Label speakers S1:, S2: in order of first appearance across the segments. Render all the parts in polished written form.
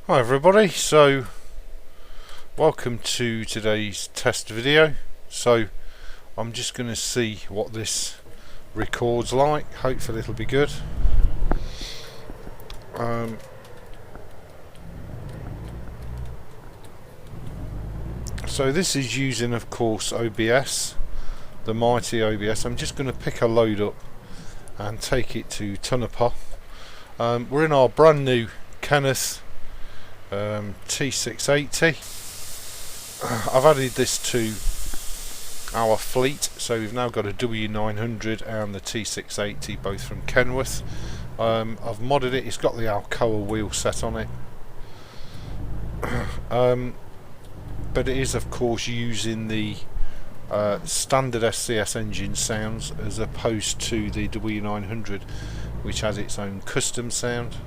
S1: Hi everybody, so welcome to today's test video. So I'm just going to see what this records like. Hopefully it'll be good. So this is using, of course, OBS, the mighty OBS. I'm just going to pick a load up and take it to Tonopah. We're in our brand new Kenworth T680. I've added this to our fleet, so we've now got a W900 and the T680, both from Kenworth. I've modded it. It's got the Alcoa wheel set on it, but it is, of course, using the standard SCS engine sounds as opposed to the W900, which has its own custom sound.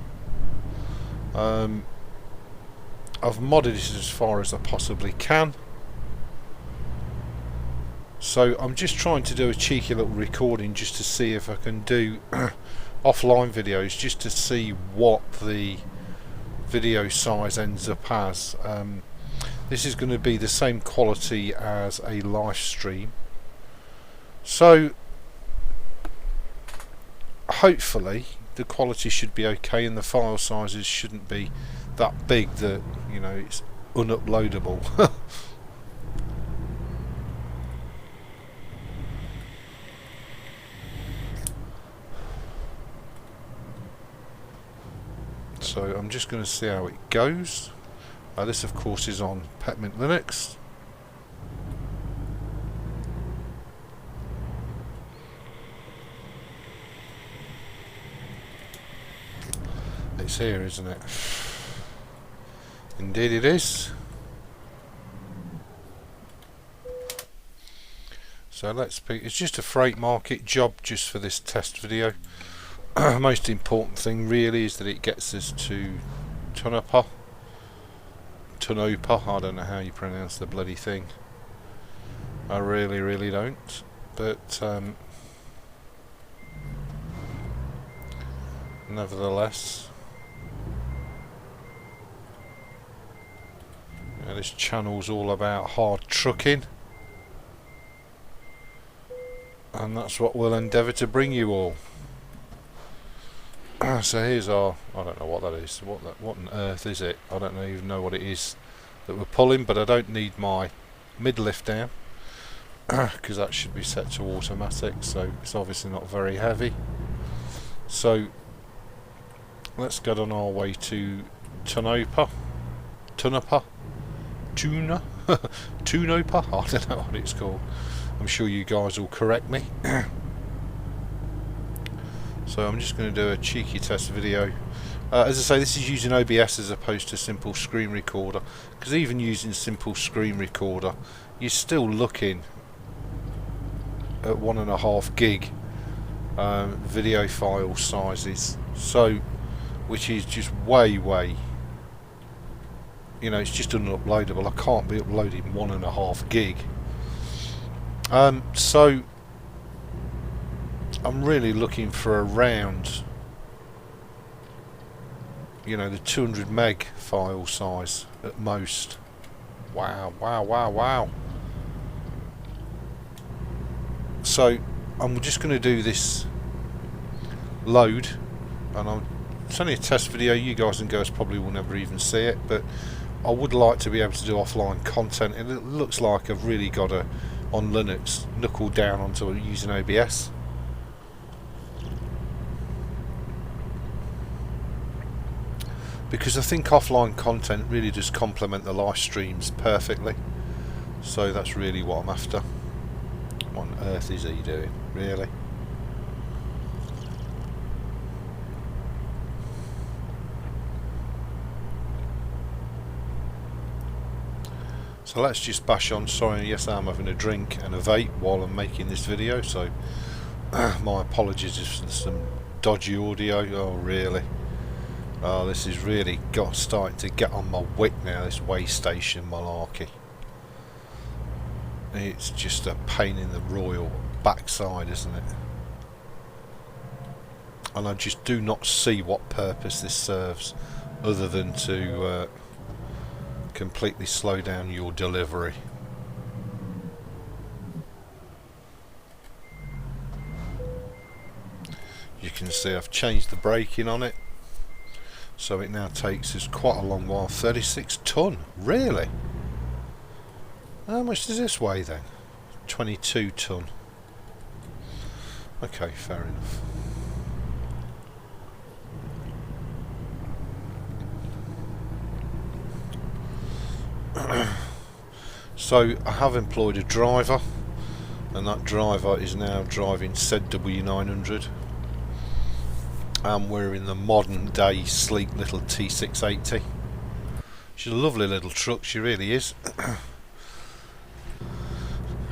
S1: I've modded it as far as I possibly can. So I'm just trying to do a cheeky little recording just to see if I can do offline videos, just to see what the video size ends up as. This is going to be the same quality as a live stream, so hopefully the quality should be okay and the file sizes shouldn't be that big that, you know, it's unuploadable. So I'm just going to see how it goes. This, of course, is on Peppermint Linux. It's here, isn't it? Indeed it is. So let's pick. It's just a freight market job just for this test video. Most important thing really is that it gets us to Tonopah. I don't know how you pronounce the bloody thing. I really don't. But nevertheless, this channel's all about hard trucking, and that's what we'll endeavour to bring you all. So here's our, I don't know what that is. What on earth is it? I don't even know what it is that we're pulling, but I don't need my mid lift down because that should be set to automatic, so it's obviously not very heavy. So let's get on our way to Tonopah. Tonopah? Tonopah? I don't know what it's called. I'm sure you guys will correct me. So I'm just going to do a cheeky test video. As I say, this is using OBS as opposed to simple screen recorder, because even using simple screen recorder, you're still looking at 1.5 gig video file sizes, so which is just way, you know, it's just unuploadable. I can't be uploading 1.5 gig. So I'm really looking for around, you know, the 200 meg file size at most. Wow. So I'm just going to do this load, and it's only a test video. You guys and girls probably will never even see it, but I would like to be able to do offline content, and it looks like I've really got to, on Linux, knuckle down onto using OBS. Because I think offline content really does complement the live streams perfectly. So that's really what I'm after. What on earth is he doing, really? So let's just bash on. Sorry, yes, I'm having a drink and a vape while I'm making this video, so my apologies if some dodgy audio. Oh really? Oh, this is really starting to get on my wick now, this way station malarkey. It's just a pain in the royal backside, isn't it? And I just do not see what purpose this serves. other than to completely slow down your delivery. You can see I've changed the braking on it, so it now takes us quite a long while. 36 tonne, really? How much does this weigh then? 22 tonne. Okay, fair enough. So I have employed a driver, and that driver is now driving ZW900, and we're in the modern day sleek little T680. She's a lovely little truck, she really is.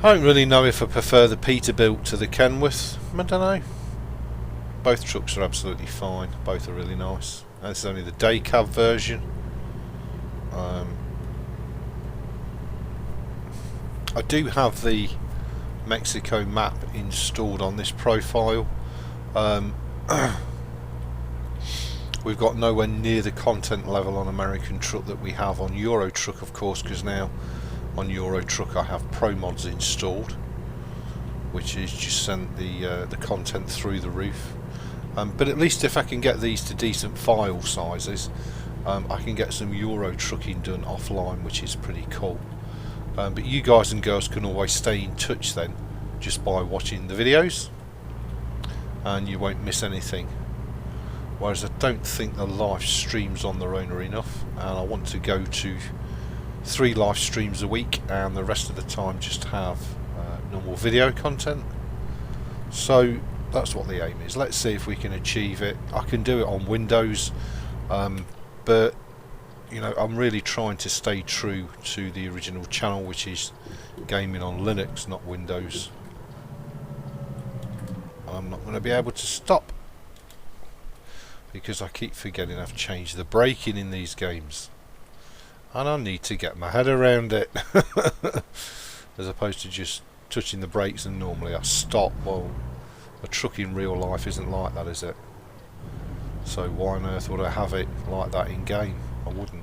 S1: I don't really know if I prefer the Peterbilt to the Kenworth. I don't know. Both trucks are absolutely fine. Both are really nice. And this is only the day cab version. I do have the Mexico map installed on this profile. We've got nowhere near the content level on American Truck that we have on Euro Truck, of course, because now on Euro Truck I have Pro mods installed, which is just sent the content through the roof. But at least if I can get these to decent file sizes, I can get some Euro trucking done offline, which is pretty cool. But you guys and girls can always stay in touch then, just by watching the videos, and you won't miss anything. Whereas I don't think the live streams on their own are enough, and I want to go to 3 live streams a week, and the rest of the time just have normal video content. So that's what the aim is. Let's see if we can achieve it. I can do it on Windows, but you know, I'm really trying to stay true to the original channel, which is gaming on Linux, not Windows. I'm not going to be able to stop because I keep forgetting I've changed the braking in these games, and I need to get my head around it. As opposed to just touching the brakes and normally I stop. Well, a truck in real life isn't like that, is it? So why on earth would I have it like that in game? I wouldn't.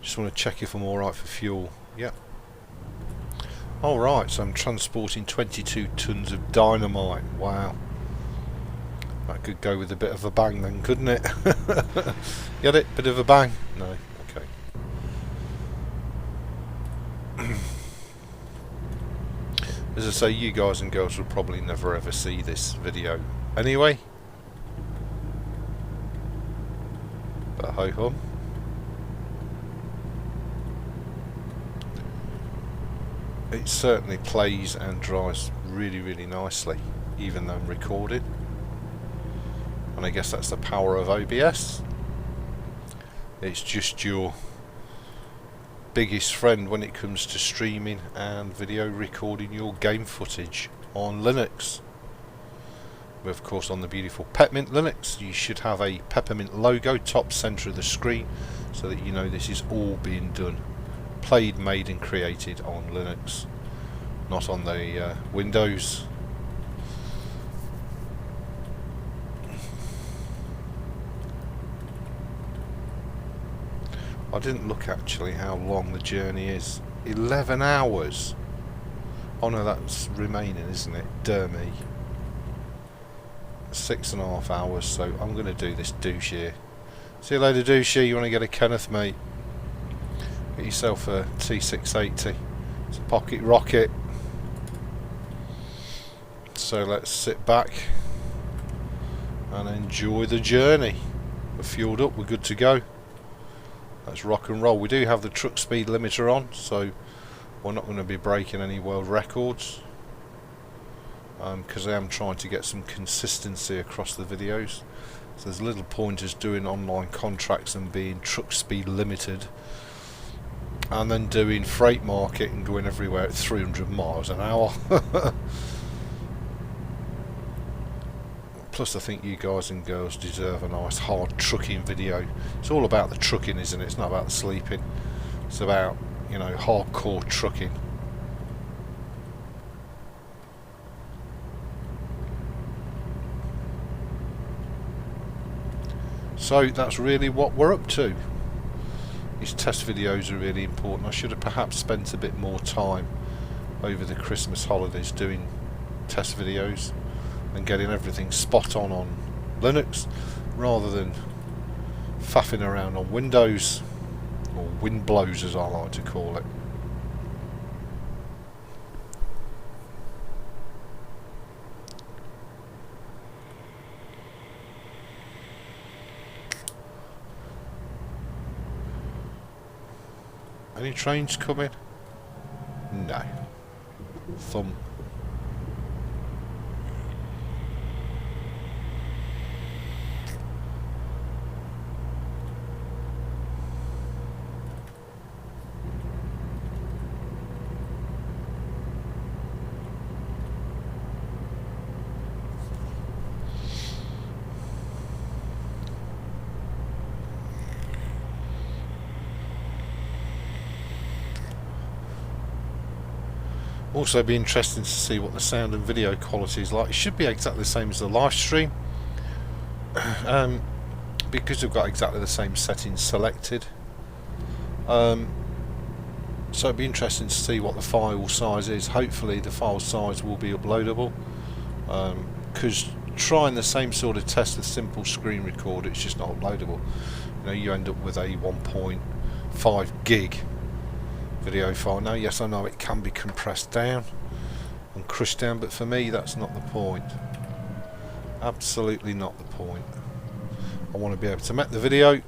S1: Just want to check if I'm alright for fuel. Yep. Alright, so I'm transporting 22 tons of dynamite. Wow. That could go with a bit of a bang then, couldn't it? Get it? Bit of a bang? No. Okay. As I say, you guys and girls will probably never ever see this video anyway. But ho hum. It certainly plays and drives really, really nicely, even though I'm recording. And I guess that's the power of OBS. It's just your biggest friend when it comes to streaming and video recording your game footage on Linux. But of course on the beautiful Peppermint Linux you should have a Peppermint logo top center of the screen, so that you know this is all being done, played, made and created on Linux, not on the Windows. I didn't look actually how long the journey is. 11 hours. Oh no, that's remaining, isn't it? Dear me. 6.5 hours, so I'm going to do this douche here. See you later, douchey. You want to get a Kenneth, mate? Get yourself a T680. It's a pocket rocket. So let's sit back and enjoy the journey. We're fueled up, we're good to go. Let's rock and roll. We do have the truck speed limiter on, so we're not going to be breaking any world records, because I am trying to get some consistency across the videos. So there's little pointers doing online contracts and being truck speed limited, and then doing freight market and going everywhere at 300 miles an hour. Plus I think you guys and girls deserve a nice hard trucking video. It's all about the trucking, isn't it? It's not about the sleeping. It's about, you know, hardcore trucking. So that's really what we're up to. These test videos are really important. I should have perhaps spent a bit more time over the Christmas holidays doing test videos and getting everything spot on Linux rather than faffing around on Windows, or Windblows as I like to call it. Any trains coming? No. Thumb. Also be interesting to see what the sound and video quality is like. It should be exactly the same as the live stream, because we've got exactly the same settings selected. So it'd be interesting to see what the file size is. Hopefully the file size will be uploadable, because trying the same sort of test with simple screen record, it's just not uploadable. You know, you end up with a 1.5 gig video file. Now yes, I know it can be compressed down and crushed down, but for me that's not the point. Absolutely not the point. I want to be able to make the video and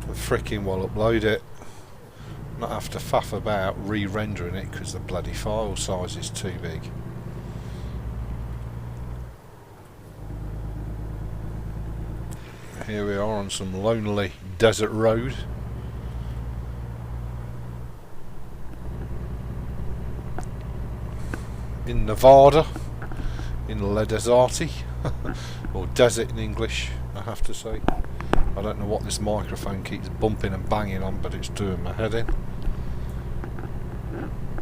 S1: freaking well upload it, not have to faff about re-rendering it because the bloody file size is too big. Here we are on some lonely desert road. In Nevada, in Le Deserti, or desert in English, I have to say. I don't know what this microphone keeps bumping and banging on, but it's doing my head in.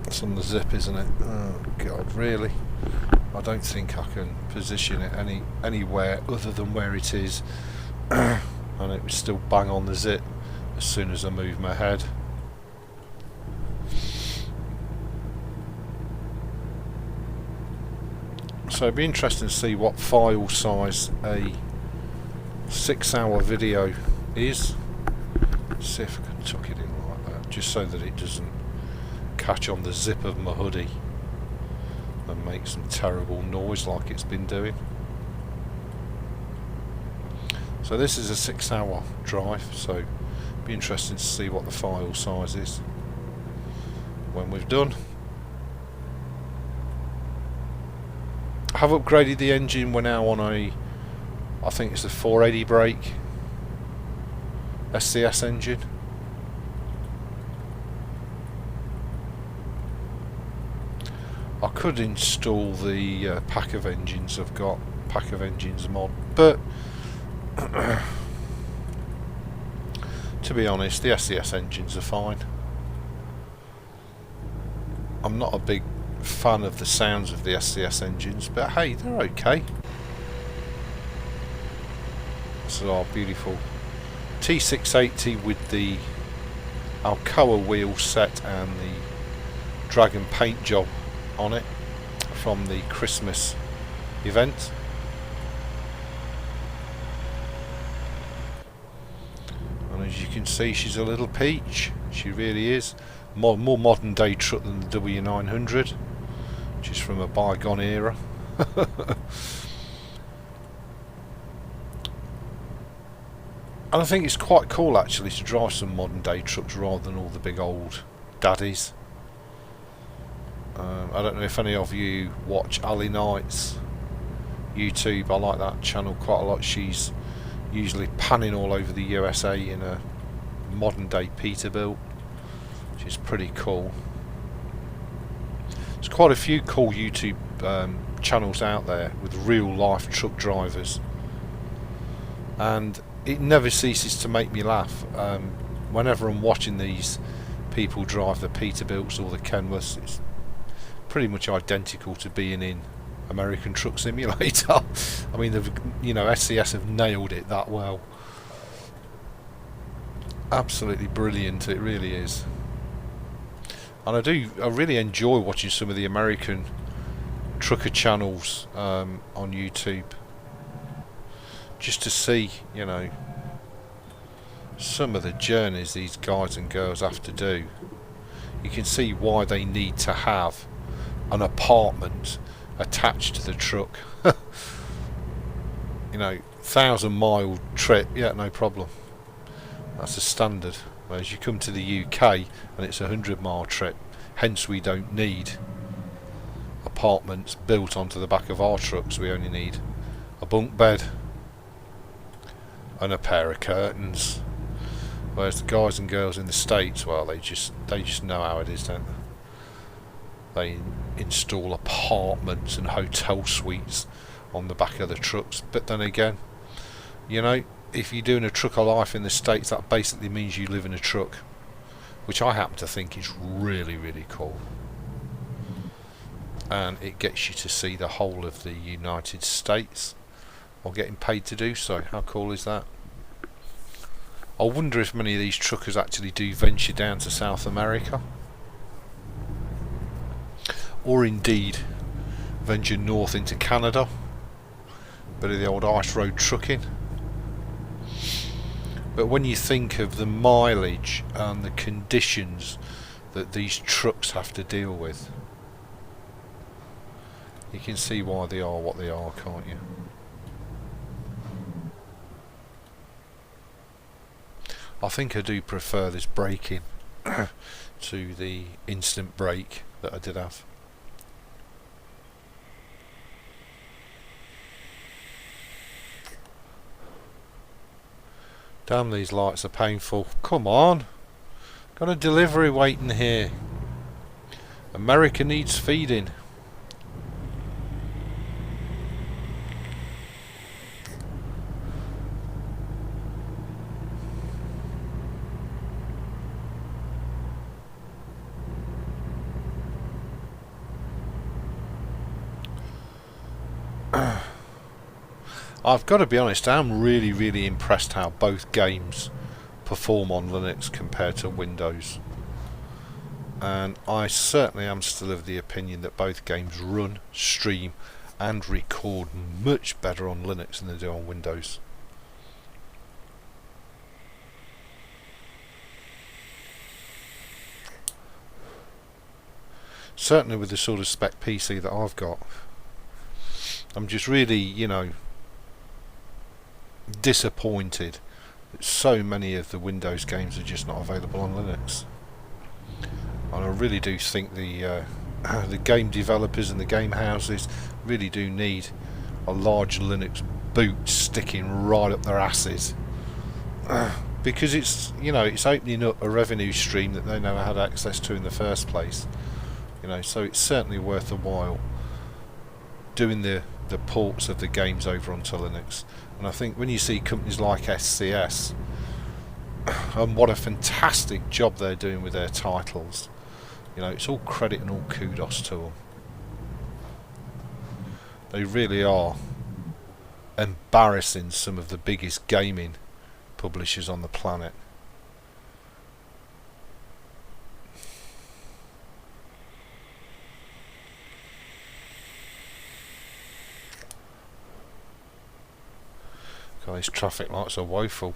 S1: It's on the zip, isn't it? Oh God, really? I don't think I can position it anywhere other than where it is, and it would still bang on the zip as soon as I move my head. So it'd be interesting to see what file size a 6-hour video is. Let's see if I can tuck it in like that, just so that it doesn't catch on the zip of my hoodie and make some terrible noise like it's been doing. So this is a 6-hour drive, so it'd be interesting to see what the file size is when we've done. I have upgraded the engine. We're now on I think it's a 480 brake SCS engine. I could install the pack of engines I've got, pack of engines mod, but to be honest, the SCS engines are fine. I'm not a big fan of the sounds of the SCS engines, but hey, they're okay. This is our beautiful T680 with the Alcoa wheel set and the dragon paint job on it from the Christmas event. And as you can see, she's a little peach. She really is. More modern day truck than the W900, which is from a bygone era. And I think it's quite cool actually to drive some modern day trucks rather than all the big old daddies. I don't know if any of you watch Ali Knight's YouTube. I like that channel quite a lot. She's usually panning all over the USA in a modern day Peterbilt, which is pretty cool. There's quite a few cool YouTube channels out there with real life truck drivers, and it never ceases to make me laugh. Whenever I'm watching these people drive the Peterbilts or the Kenworths, it's pretty much identical to being in American Truck Simulator. I mean, SCS have nailed it that well. Absolutely brilliant, it really is. And I really enjoy watching some of the American trucker channels on YouTube, just to see, you know, some of the journeys these guys and girls have to do. You can see why they need to have an apartment attached to the truck. You know, 1,000-mile trip, yeah, no problem. That's a standard. Whereas you come to the UK and it's a 100-mile trip. Hence we don't need apartments built onto the back of our trucks. We only need a bunk bed and a pair of curtains. Whereas the guys and girls in the States, well, they just know how it is, don't they? They install apartments and hotel suites on the back of the trucks. But then again, you know, if you're doing a trucker life in the States, that basically means you live in a truck, which I happen to think is really, really cool. And it gets you to see the whole of the United States while getting paid to do so. How cool is that? I wonder if many of these truckers actually do venture down to South America, or indeed venture north into Canada. Bit of the old ice road trucking. But when you think of the mileage and the conditions that these trucks have to deal with, you can see why they are what they are, can't you? I think I do prefer this braking to the instant brake that I did have. Damn, these lights are painful. Come on. Got a delivery waiting here. America needs feeding. I've got to be honest, I'm really, really impressed how both games perform on Linux compared to Windows. And I certainly am still of the opinion that both games run, stream and record much better on Linux than they do on Windows. Certainly with the sort of spec PC that I've got. I'm just really, you know, disappointed that so many of the Windows games are just not available on Linux. And I really do think the game developers and the game houses really do need a large Linux boot sticking right up their asses, because it's, you know, it's opening up a revenue stream that they never had access to in the first place. You know, so it's certainly worth a while doing the ports of the games over onto Linux. And I think when you see companies like SCS and what a fantastic job they're doing with their titles, you know, it's all credit and all kudos to them. They really are embarrassing some of the biggest gaming publishers on the planet. God, these traffic lights are woeful.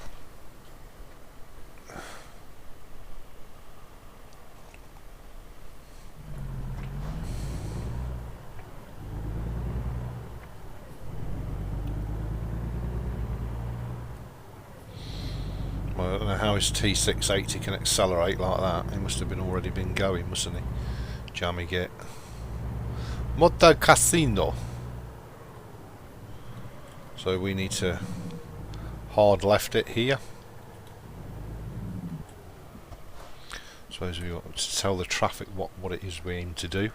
S1: Well, I don't know how his T680 can accelerate like that. He must have already been going, mustn't he? Jammy git. Motor Casino. So we need to hard left it here. Suppose we ought to tell the traffic what it is we aim to do.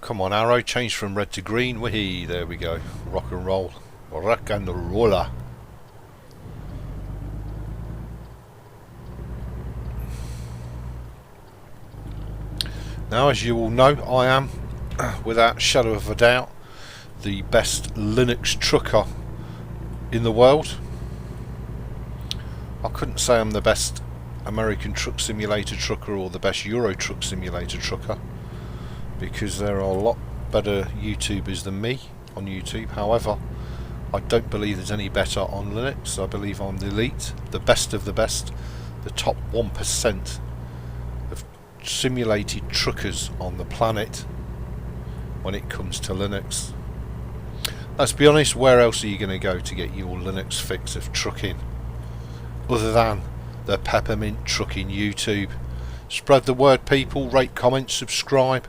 S1: Come on, arrow, change from red to green. Whee, there we go. Rock and roll. Rock and roller. Now, as you all know, I am, without shadow of a doubt, the best Linux trucker in the world. I couldn't say I'm the best American Truck Simulator trucker or the best Euro Truck Simulator trucker, because there are a lot better YouTubers than me on YouTube. However, I don't believe there's any better on Linux. I believe I'm the elite, the best of the best, the top 1% of simulated truckers on the planet when it comes to Linux. Let's be honest, where else are you going to go to get your Linux fix of trucking other than the Peppermint Trucking YouTube? Spread the word, people. Rate, comment, subscribe,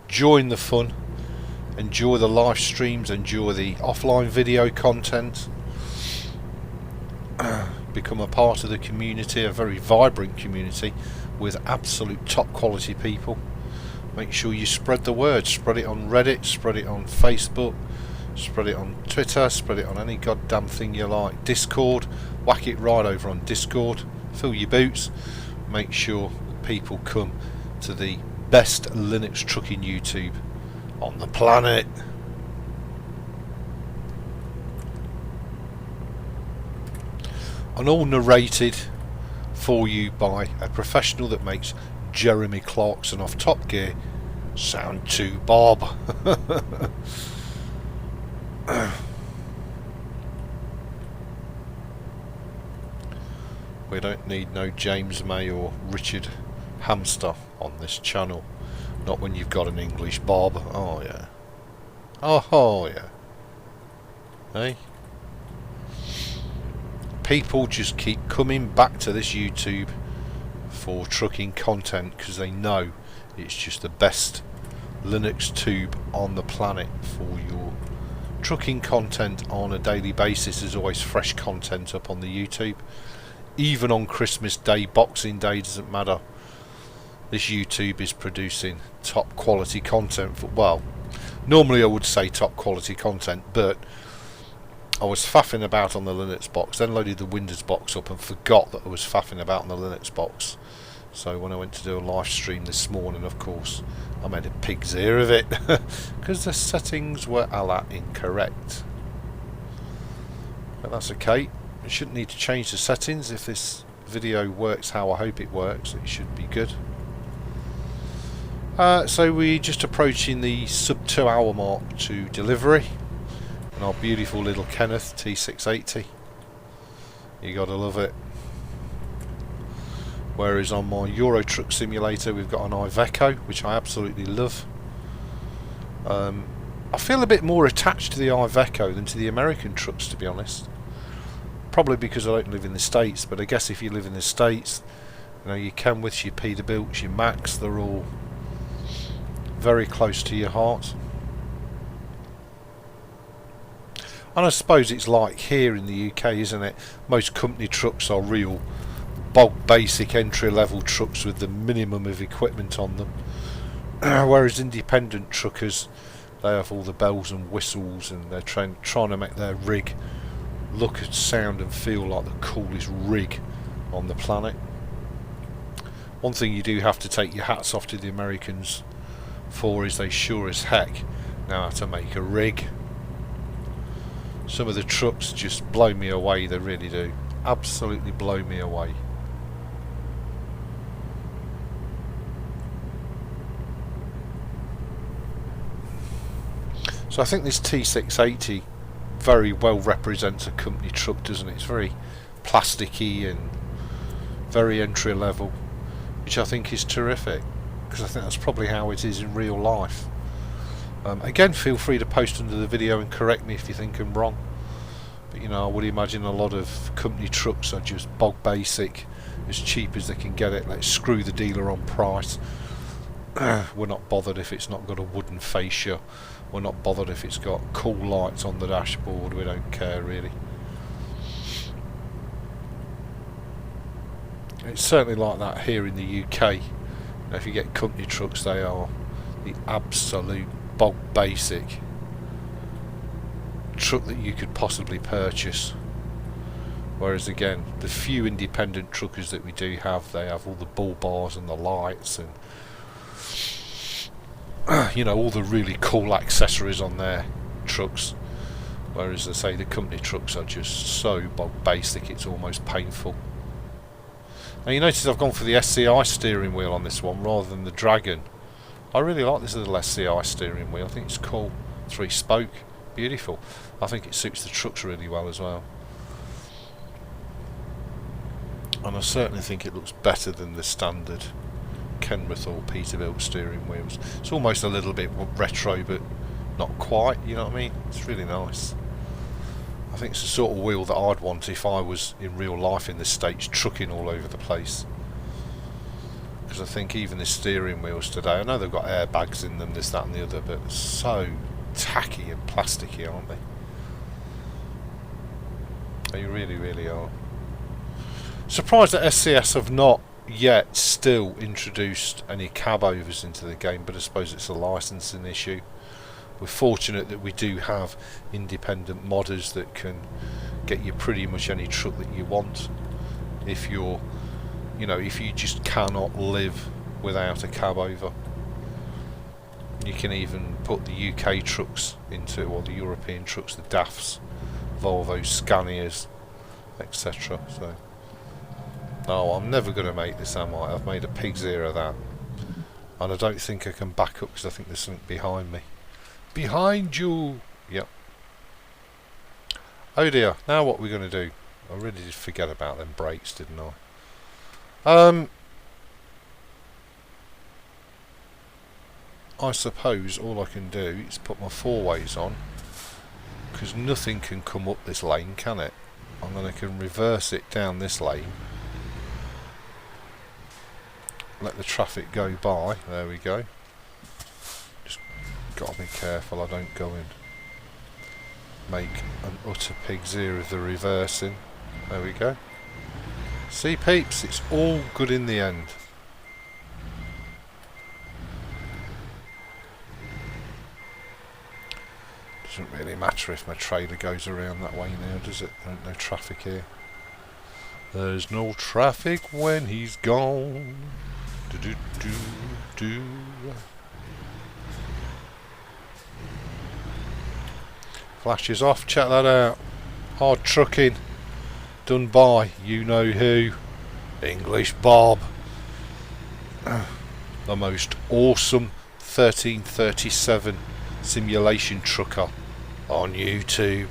S1: join the fun, enjoy the live streams, enjoy the offline video content, become a part of the community, a very vibrant community with absolute top quality people. Make sure you spread the word, spread it on Reddit, spread it on Facebook, spread it on Twitter, spread it on any goddamn thing you like. Discord, whack it right over on Discord, fill your boots, make sure people come to the best Linux trucking YouTube on the planet. And all narrated for you by a professional that makes Jeremy Clarkson off Top Gear sound to Bob. We don't need no James May or Richard Hamster on this channel. Not when you've got an English Bob. Oh yeah. Oh yeah. Hey? People just keep coming back to this YouTube for trucking content because they know it's just the best Linux tube on the planet for your trucking content on a daily basis. There's always fresh content up on the YouTube. Even on Christmas Day, Boxing Day, doesn't matter. This YouTube is producing top quality content for, well, normally I would say top quality content, but I was faffing about on the Linux box, then loaded the Windows box up and forgot that I was faffing about on the Linux box. So when I went to do a live stream this morning, of course, I made a pig's ear of it because the settings were a la incorrect. But that's okay. I shouldn't need to change the settings. If this video works how I hope it works, it should be good. So we're just approaching the sub 2 hour mark to delivery on our beautiful little Kenworth T680. You gotta love it. Whereas on my Euro Truck Simulator we've got an Iveco, which I absolutely love. I feel a bit more attached to the Iveco than to the American trucks, to be honest. Probably because I don't live in the States, but I guess if you live in the States, you know, your Kenworths, your Peterbilts, your Macs, they're all very close to your heart. And I suppose it's like here in the UK, isn't it? Most company trucks are real bog basic entry level trucks with the minimum of equipment on them. Whereas independent truckers, they have all the bells and whistles, and they're trying to make their rig look and sound and feel like the coolest rig on the planet. One thing you do have to take your hats off to the Americans for is they sure as heck know how to make a rig. Some of the trucks just blow me away, they really do. Absolutely blow me away. So I think this T680 very well represents a company truck, doesn't it? It's very plasticky and very entry level, which I think is terrific, because I think that's probably how it is in real life. Again, feel free to post under the video and correct me if you think I'm wrong, but you know, I would imagine a lot of company trucks are just bog basic, as cheap as they can get it. Let's screw the dealer on price. We're not bothered if it's not got a wooden fascia. We're not bothered if it's got cool lights on the dashboard. We don't care really. It's certainly like that here in the UK. Now, if you get company trucks, they are the absolute bog basic truck that you could possibly purchase. Whereas again, the few independent truckers that we do have, they have all the bull bars and the lights, and you know, all the really cool accessories on their trucks, whereas I say the company trucks are just so basic it's almost painful. Now you notice I've gone for the SCI steering wheel on this one rather than the Dragon. I really like this little SCI steering wheel. I think it's cool. 3-spoke, beautiful. I think it suits the trucks really well as well. And I certainly think it looks better than the standard Kenworth or Peterbilt steering wheels. It's almost a little bit retro, but not quite, you know what I mean? It's really nice. I think it's the sort of wheel that I'd want if I was in real life in the States trucking all over the place. Because I think even the steering wheels today, I know they've got airbags in them, this, that and the other, but so tacky and plasticky, aren't they? They really, really are. Surprised that SCS have not yet still introduced any cab overs into the game, but I suppose it's a licensing issue. We're fortunate that we do have independent modders that can get you pretty much any truck that you want. If you're, you know, if you just cannot live without a cab over, you can even put the UK trucks into, or the European trucks, the DAFs, Volvos, Scanias, etc. So, no, I'm never going to make this, am I? I've made a pig's ear of that, and I don't think I can back up because I think there's something behind me. Behind you! Yep. Oh dear, now what we're going to do? I really did forget about them brakes, didn't I? I suppose all I can do is put my 4-ways on, because nothing can come up this lane, can it? And then I can reverse it down this lane, let the traffic go by. There we go. Just gotta be careful I don't go and make an utter pig's ear of the reversing. There we go. See peeps, it's all good in the end. Doesn't really matter if my trailer goes around that way now, does it? There's no traffic here. There's no traffic when he's gone. Do do do do. Flashes off, check that out. Hard trucking, done by you know who. English Bob. The most awesome 1337 simulation trucker on YouTube.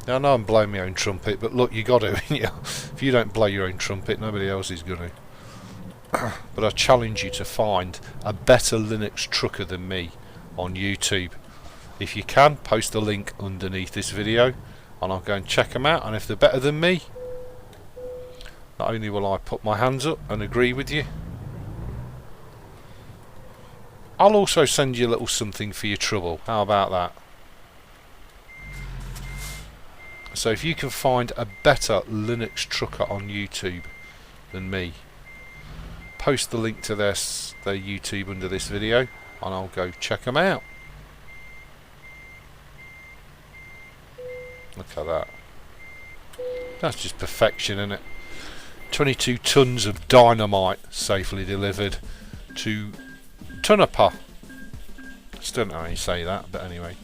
S1: Now I know I'm blowing my own trumpet, but look, you got to. If you don't blow your own trumpet, nobody else is going to. But I challenge you to find a better Linux trucker than me on YouTube. If you can, post a link underneath this video and I'll go and check them out, and if they're better than me, not only will I put my hands up and agree with you, I'll also send you a little something for your trouble. How about that? So if you can find a better Linux trucker on YouTube than me, post the link to their YouTube under this video and I'll go check them out. Look at that. That's just perfection, isn't it? 22 tons of dynamite safely delivered to Tonopah. Still don't know how you say that, but anyway.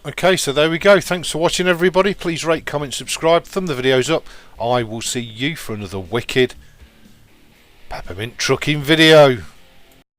S1: Okay, so there we go. Thanks for watching, everybody. Please rate, comment, subscribe, thumb the videos up. I will see you for another wicked Peppermint trucking video.